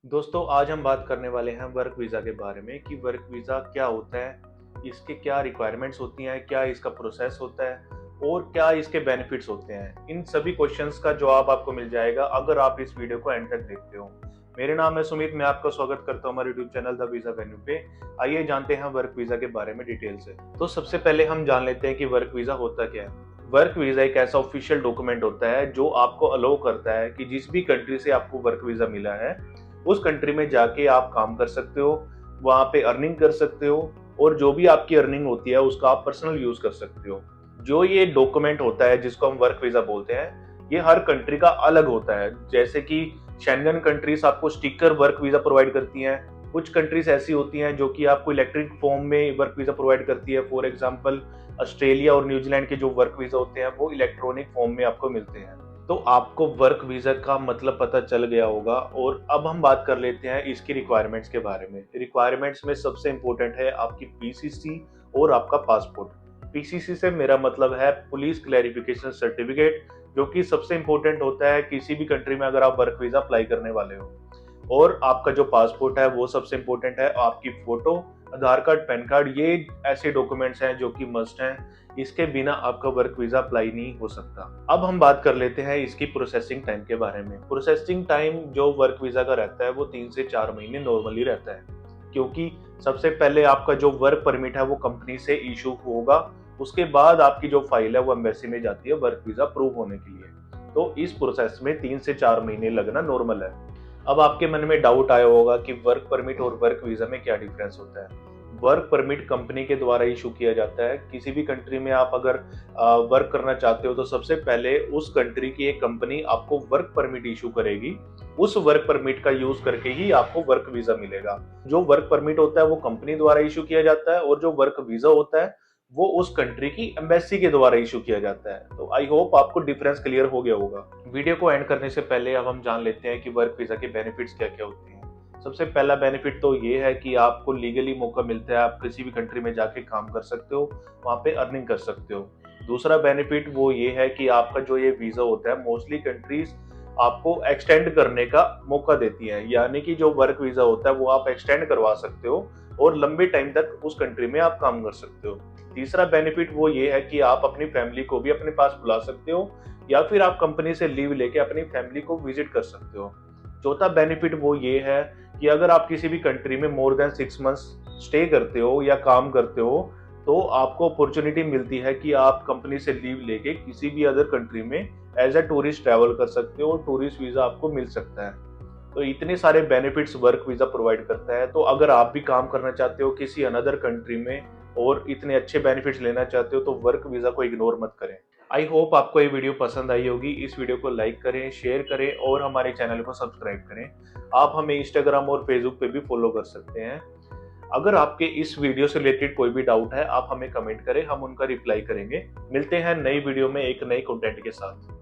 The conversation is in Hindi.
दोस्तों आज हम बात करने वाले हैं वर्क वीज़ा के बारे में कि वर्क वीज़ा क्या होता है, इसके क्या रिक्वायरमेंट्स होती हैं, क्या इसका प्रोसेस होता है और क्या इसके बेनिफिट्स होते हैं। इन सभी क्वेश्चंस का जवाब आपको मिल जाएगा अगर आप इस वीडियो को एंड तक देखते हो। मेरे नाम है सुमित, मैं आपका स्वागत करता हूँ हमारे YouTube channel the visa venue पे। आइए जानते हैं वर्क वीज़ा के बारे में डिटेल से। तो सबसे पहले हम जान लेते हैं कि वर्क वीज़ा होता क्या है। वर्क वीज़ा एक ऐसा ऑफिशियल डॉक्यूमेंट होता है जो आपको अलाउ करता है कि जिस भी कंट्री से आपको वर्क वीज़ा मिला है उस कंट्री में जाके आप काम कर सकते हो, वहाँ पे अर्निंग कर सकते हो और जो भी आपकी अर्निंग होती है उसका आप पर्सनल यूज कर सकते हो। जो ये डॉक्यूमेंट होता है जिसको हम वर्क वीजा बोलते हैं, ये हर कंट्री का अलग होता है। जैसे कि शेंगन कंट्रीज आपको स्टिकर वर्क वीजा प्रोवाइड करती हैं, कुछ कंट्रीज ऐसी होती हैं जो कि आपको इलेक्ट्रिक फॉर्म में वर्क वीजा प्रोवाइड करती है। फॉर एग्जांपल ऑस्ट्रेलिया और न्यूजीलैंड के जो वर्क वीजा होते हैं वो इलेक्ट्रॉनिक फॉर्म में आपको मिलते हैं। तो आपको वर्क वीजा का मतलब पता चल गया होगा और अब हम बात कर लेते हैं इसकी रिक्वायरमेंट्स के बारे में। रिक्वायरमेंट्स में सबसे इंपॉर्टेंट है आपकी पीसीसी और आपका पासपोर्ट। पीसीसी से मेरा मतलब है पुलिस क्लैरिफिकेशन सर्टिफिकेट, जो कि सबसे इंपॉर्टेंट होता है किसी भी कंट्री में अगर आप वर्क वीजा अप्लाई करने वाले हो। और आपका जो पासपोर्ट है वो सबसे इंपॉर्टेंट है। आपकी फोटो, आधार कार्ड, पैन कार्ड, ये ऐसे डॉक्यूमेंट्स हैं जो कि मस्ट हैं। इसके बिना आपका वर्क वीजा अप्लाई नहीं हो सकता। अब हम बात कर लेते हैं इसकी प्रोसेसिंग टाइम के बारे में। प्रोसेसिंग टाइम जो वर्क वीजा का रहता है वो 3 से 4 महीने नॉर्मली रहता है, क्योंकि सबसे पहले आपका जो वर्क परमिट है वो कंपनी से इशू होगा। उसके बाद आपकी जो फाइल है वो एम्बेसी में जाती है वर्क वीजा अप्रूव होने के लिए। तो इस प्रोसेस में 3 से 4 महीने लगना नॉर्मल है। अब आपके मन में डाउट आया होगा कि वर्क परमिट और वर्क वीजा में क्या डिफरेंस होता है। वर्क परमिट कंपनी के द्वारा इशू किया जाता है। किसी भी कंट्री में आप अगर वर्क करना चाहते हो तो सबसे पहले उस कंट्री की एक कंपनी आपको वर्क परमिट इशू करेगी। उस वर्क परमिट का यूज करके ही आपको वर्क वीजा मिलेगा। जो वर्क परमिट होता है वो कंपनी द्वारा इशू किया जाता है और जो वर्क वीजा होता है वो उस कंट्री की एम्बेसी के द्वारा इशू किया जाता है। तो आई होप आपको डिफरेंस क्लियर हो गया होगा। वीडियो को एंड करने से पहले अब हम जान लेते हैं कि वर्क वीजा के बेनिफिट्स क्या क्या होते हैं। सबसे पहला बेनिफिट तो ये है कि आपको लीगली मौका मिलता है, आप किसी भी कंट्री में जाके काम कर सकते हो, वहाँ पे अर्निंग कर सकते हो। दूसरा बेनिफिट वो ये है कि आपका जो ये वीजा होता है मोस्टली कंट्रीज आपको एक्सटेंड करने का मौका देती हैं, यानी कि जो वर्क वीजा होता है वो आप एक्सटेंड करवा सकते हो और लंबे टाइम तक उस कंट्री में आप काम कर सकते हो। तीसरा बेनिफिट वो ये है कि आप अपनी फैमिली को भी अपने पास बुला सकते हो या फिर आप कंपनी से लीव लेके अपनी फैमिली को विजिट कर सकते हो। चौथा बेनिफिट वो ये है कि अगर आप किसी भी कंट्री में मोर देन 6 मंथ्स स्टे करते हो या काम करते हो तो आपको अपॉर्चुनिटी मिलती है कि आप कंपनी से लीव लेके किसी भी अदर कंट्री में एज अ टूरिस्ट ट्रैवल कर सकते हो और टूरिस्ट वीजा आपको मिल सकता है। तो इतने सारे बेनिफिट्स वर्क वीजा प्रोवाइड करता है। तो अगर आप भी काम करना चाहते हो किसी अनदर कंट्री में और इतने अच्छे बेनिफिट्स लेना चाहते हो तो वर्क वीजा को इग्नोर मत करें। आई होप आपको ये वीडियो पसंद आई होगी। इस वीडियो को लाइक करें, शेयर करें और हमारे चैनल को सब्सक्राइब करें। आप हमें इंस्टाग्राम और फेसबुक पे भी फॉलो कर सकते हैं। अगर आपके इस वीडियो से रिलेटेड कोई भी डाउट है आप हमें कमेंट करें, हम उनका रिप्लाई करेंगे। मिलते हैं नई वीडियो में एक नई कंटेंट के साथ।